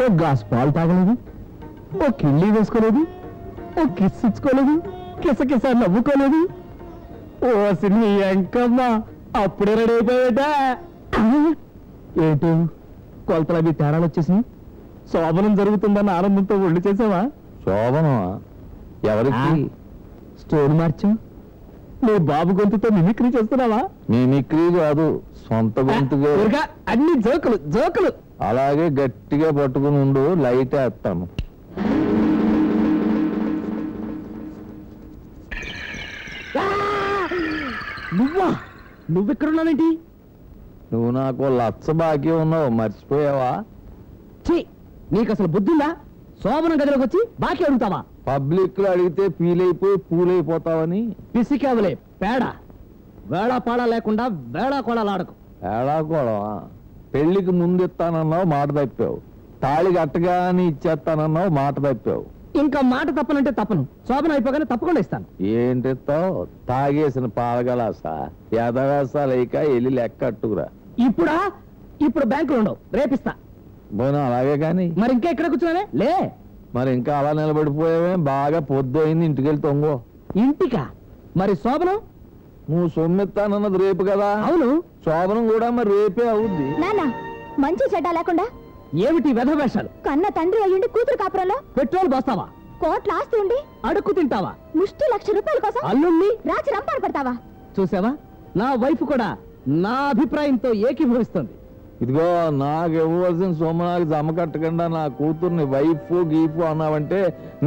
ఓ glass పాలు తాగలేదు, ఓ కిళ్ళి వేసుకోలేదు, ఓ కిస్ ఇచ్చుకోలేదు, కిసకిస నవ్వుకోలేదు. ఓ సినీ అంకమ్మ అప్పుడే రెడీ అయిపోయాడా? ఏంటో కొలతలు అవి తేడాలు వచ్చేసి శోభనం జరుగుతుందన్న ఆనందంతో ఒళ్ళు చేసావా? శోభనం ఎవరికి? స్టోర్ మార్చు. నువ్వు బాబు గొంతుతో మిమిక్రీ చేస్తున్నావా? మిమిక్రీ కాదు, సొంత గొంతుగా. అన్ని జోకులు జోకులు. అలాగే గట్టిగా పట్టుకుని ఉండు, లైట్ వేస్తాను. నువ్వా? నువ్వెక్కడున్నావేంటి? నువ్వు నాకు లచ్చ బాకీ ఉన్నావు, మర్చిపోయావా? ఛీ, నీకు అసలు బుద్ధిందా? శోభనం గదిలోకి వచ్చి బాకీ అడుగుతావా? పబ్లిక్ లో అడిగితే ఫీలైపోయి పూలైపోతావని. పిసికేవలే పేడ. వేళాపాడా లేకుండా వేళాకోళాలాడకు. ఏడాకోవడమా? పెళ్లికి ముందు ఇస్తానన్నావు, మాట తప్పావు. తాళి కట్టగానే ఇచ్చేస్తానన్నావు, మాట తప్పావు. ఇంకా మాట తప్పనంటే తప్పను. శోభనం అయిపోగానే తప్పకుండా ఇస్తాను. ఏంటిస్తావు? తాగేసిన పాలగలాస ఎదవేసాలేక వెళ్ళి లెక్క అట్టుకురా. ఇప్పుడా? ఇప్పుడు బ్యాంకులో ఉండవు, రేపిస్తా. పోయినా అలాగే కాని. మరి ఇంకా ఎక్కడ కూర్చున్నావే? లే. మరి ఇంకా అలా నిలబడిపోయావే? బాగా పొద్దు అయింది, ఇంటికెళ్ళి తొంగో. ఇంటికా? మరి శోభనం? నువ్వు సొమ్మిస్తానన్నది రేపు కదా. అవును. శోభనం కూడా మరి రేపే అవుద్ది. నానా మంచి చెడ్డ లేకుండా ఏమిటి వెధవేషాలు? కన్న తండ్రి అయ్యుండి కూతురు కాపురంలో పెట్రోల్ పోస్తావా? కోట్ల ఆస్తి ఉండి అడుక్కు తింటావా? ముష్టి ₹1,00,000 కోసం అల్లుణ్ణి రాచి రంపాలు పడతావా? చూసావా? నా వైఫ్ కూడా నా అభిప్రాయంతో ఏకీభవిస్తుంది. ఇదిగో, నాకు ఇవ్వవలసిన సొమ్మనాలు జమ కట్టకుండా నా కూతుర్ని వైఫ్ గీఫ్ అన్నావంటే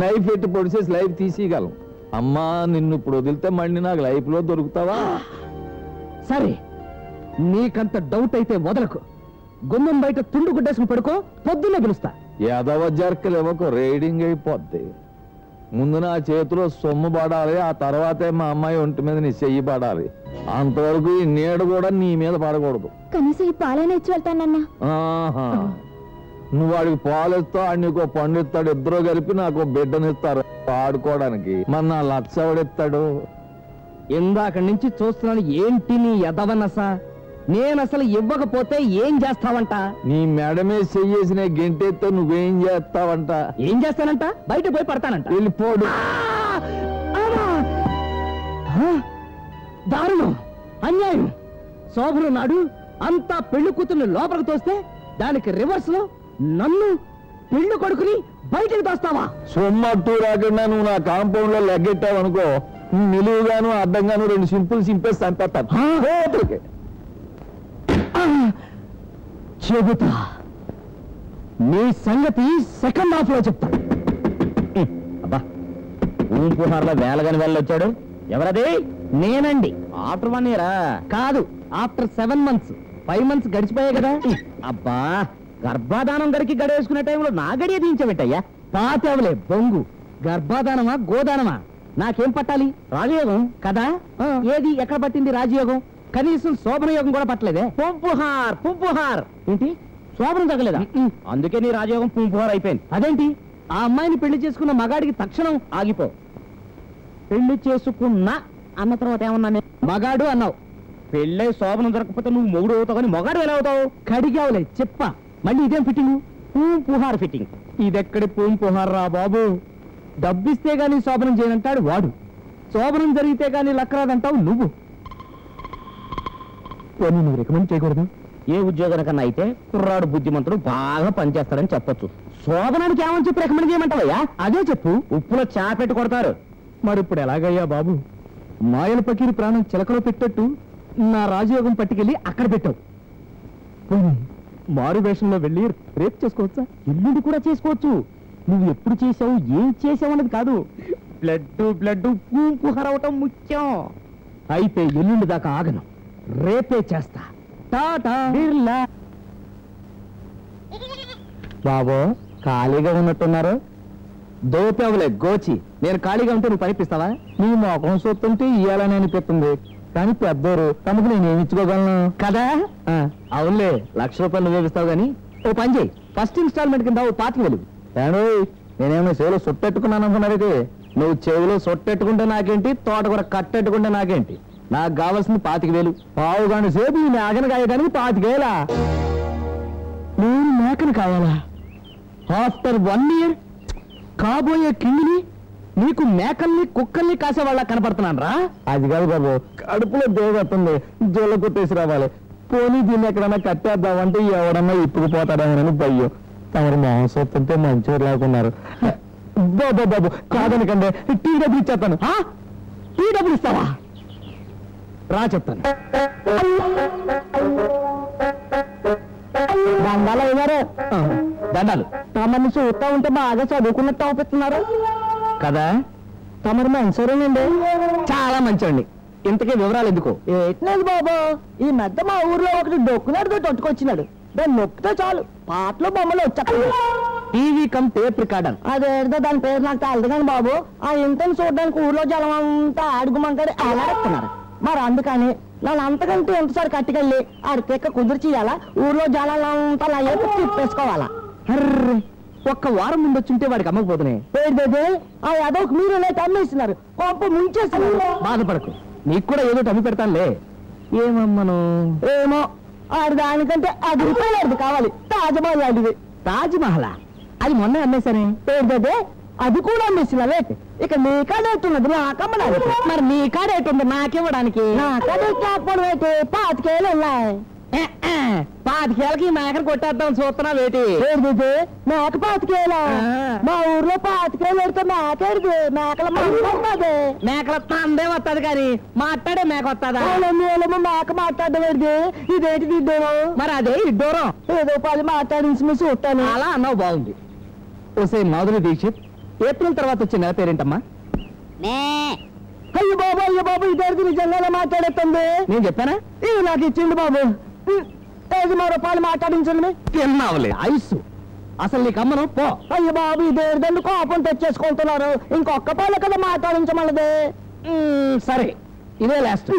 నైఫ్ ఎట్టి పొడిచేసి లైఫ్ తీసేయగలం. అమ్మా, నిన్ను ఇప్పుడు వదిలితే మళ్ళీ నాకు లైఫ్ లో దొరుకుతావా? సరే, నీకంత డౌట్ అయితే వదలకు. గుమ్మం బయట తుండు గుడ్డేసుకుని పడుకో, పొద్దున్నే పిలుస్తా. ఎదవ జర్కలు ఇవ్వకు, రైడింగ్ అయిపోద్ది. ముందు నా చేతిలో సొమ్ము పడాలి, ఆ తర్వాతే మా అమ్మాయి ఒంటి మీద నీ చెయ్యి పడాలి. అంతవరకు ఈ నీడ కూడా నీ మీద పడకూడదు. కనీసం ఈ పాలైనా ఇచ్చి వెళ్తానన్నా. ఆహా, నువ్వు వాడికి పాలు ఇస్తావు, ఆడు నీకు పండు ఇస్తాడు. ఇద్దరు కలిపి నాకు బిడ్డనిస్తారు ఆడుకోవడానికి. మరి నా లక్ష ఎవడిస్తాడు? ఇందాక నుంచి చూస్తున్నాను, ఏంటి నీ ఎదవన్నస? నేనసలు ఇవ్వకపోతే ఏం చేస్తావంట? నీ మెడమే చెయ్యేసిన గెంటెత్తో నువ్వేం చేస్తావంట? ఏం చేస్తానంట? బయట పోయి పడతానంట. వెళ్ళిపోడు. దారుణం, అన్యాయం. శోభను నాడు అంతా పెళ్లి కూతుర్ని లోపలికి తోస్తే దానికి రివర్స్ లో నన్ను పెళ్లి కొడుకుని బయటకు తోస్తావా? సొమ్మట్టు రాకుండా నువ్వు నా కాంపౌండ్ లో లెగ్గెట్టావు అనుకో, నిలువుగాను అడ్డంగాను 2 సింపుల్ సింపేసి చంపేస్తాను. చెబుతా, నీ సంగతి సెకండ్ హాఫ్ లో చెప్తా. అబ్బా, ఊంపుహార్లో వేలగాని వెళ్ళొచ్చాడు. ఎవరది? నేనండి. ఆఫ్టర్ 1 year కాదు, ఆఫ్టర్ 7 months. 5 months గడిచిపోయాయి కదా. అబ్బా, గర్భాధానం గడికి గడేసుకునే టైంలో నా గడియ దించబెట్టయ్యా. పాతేవలే బొంగు. గర్భాధానమా గోదానమా నాకేం పట్టాలి? రాజయోగం కదా. ఏది ఎక్కడ పట్టింది రాజయోగం? కనీసం శోభన యోగం కూడా పట్టలేదే. పుంపుహార్ పుంపుహార్. ఏంటి, శోభనం తగ్గలేదా? అందుకే నీ రాజయోగం పుంపుహార్ అయిపోయింది. అదేంటి? ఆ అమ్మాయిని పెళ్లి చేసుకున్న మగాడికి తక్షణం ఆగిపో. పెళ్లి చేసుకున్నా అన్న తర్వాత ఏమన్నా? మగాడు అన్నావు. పెళ్ళై శోభనం దొరకపోతే నువ్వు మొగుడు అవుతావు, కానీ మగాడు ఎలా అవుతావు? కడిగావులే చెప్ప. మళ్ళీ ఇదేం ఫిట్టింగ్? పూంపుహార్ ఫిట్టింగ్. ఇదెక్కడి పూంపుహార్ రా బాబు? డబ్బిస్తే గానీ శోభనం చేయనంటాడు వాడు. శోభనం జరిగితే గానీ లక్కరాదంటావు నువ్వు. పోనీ నువ్వు రికమెండ్ చేయకూడదు? ఏ ఉద్యోగం కన్నా అయితే కుర్రాడు బుద్ధిమంతుడు బాగా పనిచేస్తాడని చెప్పొచ్చు. శోభనానికి ఏమని చెప్పి రికమెండ్ చేయమంటావయ్యా? అదే చెప్పు. ఉప్పులో చాపెట్టు కొడతారు. మరి ఇప్పుడు ఎలాగయ్యా బాబు? మాయల పకీరి ప్రాణం చిలకలో పెట్టట్టు నా రాజయోగం పట్టుకెళ్ళి అక్కడ పెట్టావు. మారు వేషంలో వెళ్ళి రేపు చేసుకోవచ్చా? ఎల్లుండి కూడా చేసుకోవచ్చు. నువ్వు ఎప్పుడు చేసావు, ఏం చేసావు అన్నది కాదు, బ్లడ్ పూంపుహరవటం ముఖ్యం. అయితే ఎల్లుండి దాకా ఆగను, రేపే చేస్తా. టాటా బిర్లా. బాబో, ఖాళీగా ఉన్నట్టున్నారు. దోపేవలే గోచి. నేను ఖాళీగా ఉంటే నువ్వు పనిపిస్తావా? నీ మొఖం చూస్తుంటే ఇయ్యాలని అనిపిస్తుంది, కానీ పెద్దోరు తమకు నేను ఏమి ఇచ్చుకోగలను కదా. అవునులే, ₹1,00,000 నువ్వే ఇస్తావు. గానీ ఓ పని చేయి, ఫస్ట్ ఇన్స్టాల్మెంట్ కింద ఓ 25,000. నేనేమో చెవిలో సొట్టెట్టుకున్నాను అనుకున్నారైతే. నువ్వు చెవిలో సొట్టెట్టుకుంటే నాకేంటి, తోటకూర కట్టెట్టుకుంటే నాకేంటి? నాకు కావాల్సింది 25,000. పావుగంట సేపు ఈ మేకను కాయడానికి 25,000. నేను మేకను కావాలా? ఆఫ్టర్ 1 year కాబోయే కింగిని నీకు మేకల్ని కుక్కల్ని కాసేవాళ్ళ కనపడుతున్నాను రా. అది కాదు బాబు, కడుపులో దేవతుంది, జోల కొట్టేసి రావాలి. పోనీ దీన్ని ఎక్కడన్నా కట్టేద్దామంటే ఎవడన్నా ఇప్పుకుపోతాడేమోనని భయ్యం. తమరు మాంసత్తుంటే మంచివారు లేకున్నారు. బాబు బాబు కాదనకండి, టీ డబ్బులు ఇచ్చేస్తాను. టీ డబ్బులు ఇస్తావా? రా చెప్తాను. దండాలు అయ్యారు. దండాలు. తమని చూస్తా ఉంటే బాగా చదువుకున్నట్టు అవుతున్నారు కదా. తమరు మంచివారేనండి, చాలా మంచివండి. ఇంతకీ వివరాలు ఎందుకు? ఏట్లేదు బాబు, ఈ మధ్య మా ఊర్లో ఒకటి డొక్కునాడుతో తొట్టుకొచ్చినాడు. దాన్ని నొక్కితే చాలు పాటలు బొమ్మలు వచ్చాయి. TV come tape recorder. అదేదో దాని పేరు నాకు తెలదు కానీ బాబు, ఆ ఇంటిని చూడడానికి ఊర్లో జనం అంతా ఆడుగుమంటారు అలాడుతున్నారు. మరి అందుకని నన్ను అంతకంటే ఎంతసారి కట్టుకెళ్ళి ఆడికెక్క కుదిర్చియాలా, ఊర్లో జనాలంతా నా ఏపు తిప్పేసుకోవాలా. ఒక్క వారం ముందు వచ్చింటే వాడికి అమ్మకపోతున్నాయి. ఆ అదొక మీరు అమ్మేస్తున్నారు, కొంప ముంచేస్తున్నారు. బాధపడకు, నీకు కూడా ఏదో అమ్మి పెడతానులే. ఏమమ్మను? ఏమో, ఆడు దానికంటే 10 రూపాయలు కావాలి. తాజ్మహల్ అడిగి. తాజ్మహల్ అది మొన్న అమ్మేశానే. ఏంటదే అది కూడా అమ్మేసినవే. ఇక నీ కాడేట్టున్నది నాకమ్మడానికి. మరి నీ కాడేటుంది నాకివ్వడానికి? నా కాడేట్టడం ఏంటి? 5 ఏళ్ళు ఉన్నాయి. 5 ఏళ్ళకి మేకను కొట్టేద్దాం చూస్తున్నా వేటి. మేక 5 ఏళ్ళ? మా ఊర్లో 5 ఏళ్ళు పెడితే మేకేది? మేకల మాట్లాడుతుంది. మేకల తందే వస్తుంది కానీ మాట్లాడే మేక వస్తుందా? మేక మాట్లాడడం ఏంటి? ఇదేంటి ఇడ్డూరం? మరి అదే ఇడ్డూరం. ఏదో 10 మాట్లాడించి చూస్తాను. అలా అన్నావు, బాగుంది. ఓసే మాధురి దీక్షిత్, ఏప్రిల్ తర్వాత వచ్చే నెల పేరేంటమ్మా? అయ్యో బాబు, అయ్యో బాబు, ఇద్దరికి నిజంగానే మాట్లాడేస్తుంది. నేను చెప్పానా? ఇది నాకు ఇచ్చింది బాబు. 5 రూపాయలు మాట్లాడించండి. తిన్నావులే ఐసు, అసలు నీకు అమ్మను పో. అయ్యో బాబు, ఇదేదండి కోపం తెచ్చేసుకుంటున్నారు. ఇంకొక్క పాలు కదా మాట్లాడించమన్నది. సరే, ఇదే లాస్ట్.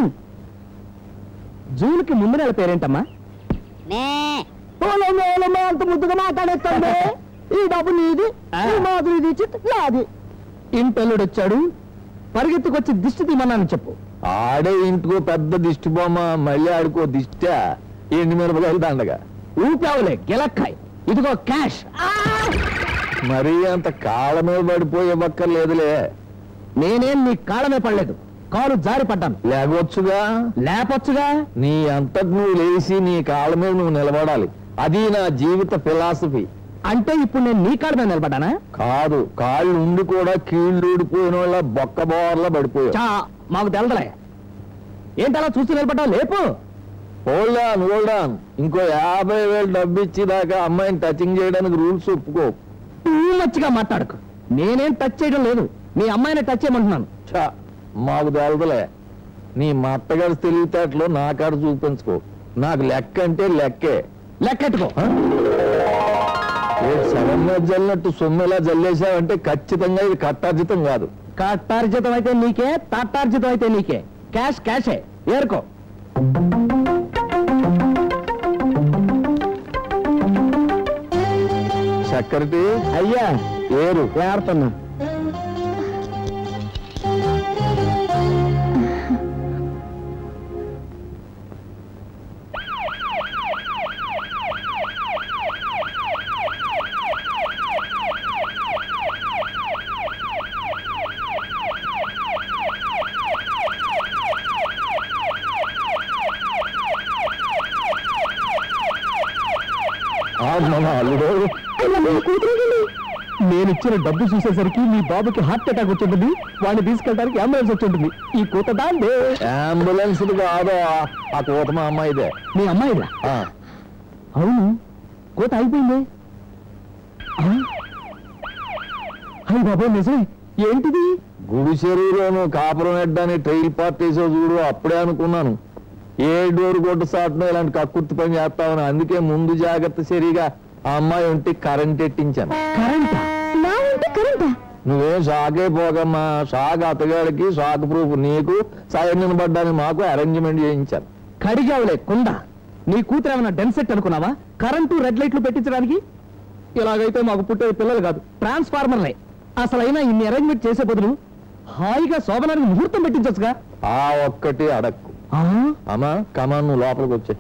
జూన్కి ముందు నెల పేరేంటమ్మా? అంత ముద్దుగా మాట్లాడేస్తుంది. ఈ డబ్బు నీది, మాధురి దీక్షిత్ నాది. ఇంటల్లుడు వచ్చాడు, పరిగెత్తుకొచ్చి దిష్టి తీమన్నాను చెప్పు. ఆడే ఇంటికో పెద్ద దిష్టి బొమ్మ, మళ్ళీ ఆడుకో దిష్ట. ఎండి మిరపకాయలు దండగా ఊపావులే గెలక్కాయ్. ఇదిగో క్యాష్. మరీ అంత కాళ్ళ మీద పడిపోయే బక్కర్లేదులే. నేనేం నీ కాళ్ళమే పడలేదు, కాలు జారి పడ్డాను. లేకపోవచ్చుగా? లేపొచ్చుగా. నీ అంతటి నువ్వు లేచి నీ కాళ్ళ మీద నువ్వు నిలబడాలి. అది నా జీవిత ఫిలాసఫీ. అంటే ఇప్పుడు నేను నీ కాళ్ళ మీద నిలబడ్డానా? కాదు, కాళ్ళు ఉండి కూడా కీళ్ళు ఊడిపోయిన వాళ్ళ బొక్క బోర్లా పడిపోయావు. మాకు తెలదలే. ఏంటలా చూస్తూ నిలబడ్డావు? లేపు. Hold on. ఇంకో 50,000 డబ్బు ఇచ్చేదాకా అమ్మాయిని టచింగ్ చేయడానికి రూల్స్ ఒప్పుకో. మచ్చిగా మాట్లాడకు. నేనేం టచ్ చేయడం లేదు, మీ అమ్మాయిని టచ్ చేయమంటున్నాను. మాకు తెలదలే. నీ మట్టగారి తెలివితేటలో నా కాడ చూపించుకో. నాకు లెక్క అంటే లెక్కే. లెక్కెట్టుకో. సడన్ గా జల్లినట్టు సొమ్మెలా జల్లేసావంటే ఖచ్చితంగా ఇది కట్టార్జితం కాదు. కట్టార్జితం అయితే నీకే, తట్టార్జితం అయితే నీకే. క్యాష్ క్యాషే, ఏరుకో. సెక్రటరీ అయ్యా, ఏరు ఏరుతున్నా. నేనిచ్చిన డబ్బు చూసేసరికి మీ బాబుకి హార్ట్ అటాక్ వచ్చింటుంది. వాడిని తీసుకెళ్ళడానికి అంబులెన్స్ వచ్చింటుంది. ఈ కూత దాందే. అంబులెన్స్ కాదు, ఆ కూత మా అమ్మాయిదే. మీ అమ్మాయిదా? అవును, కూత అయిపోయింది. అయ్యి బాబు, నిజమే. ఏంటిది? గుడి చెరువులోను కాపురం ఎడ్డాని ట్రైల్ పార్టీసో చూడు, అప్పుడే అనుకున్నాను ఏ డోరు కొట్టు సాటునో ఇలాంటి కక్కుర్తి పని చేస్తామని. అందుకే ముందు జాగ్రత్త సరిగా ఆ అమ్మాయి ఉంటే కరెంట్ ఎట్టించాను. కరెంటా? నువ్వేం షాక్ అయిపోకమ్మా. షాక్ అతగాడికి, షాక్ ప్రూఫ్ నీకు, సైన్యం పడ్డానికి మాకు అరేంజ్మెంట్ చేయించాను. కడిగావులే కుండ. నీ కూతురు ఏమన్నా డెన్సెట్ అనుకున్నావా? కరెంటు రెడ్ లైట్లు పెట్టించడానికి? ఇలాగైతే మాకు పుట్టేది పిల్లలు కాదు, ట్రాన్స్ఫార్మర్లే. అసలైనా ఇన్ని అరేంజ్మెంట్ చేసే బదులు హాయిగా శోభనానికి ముహూర్తం పెట్టించచ్చుగా. ఆ ఒక్కటి అడక్కు. అమ్మా కమాన్, నువ్వు లోపలికి వచ్చే.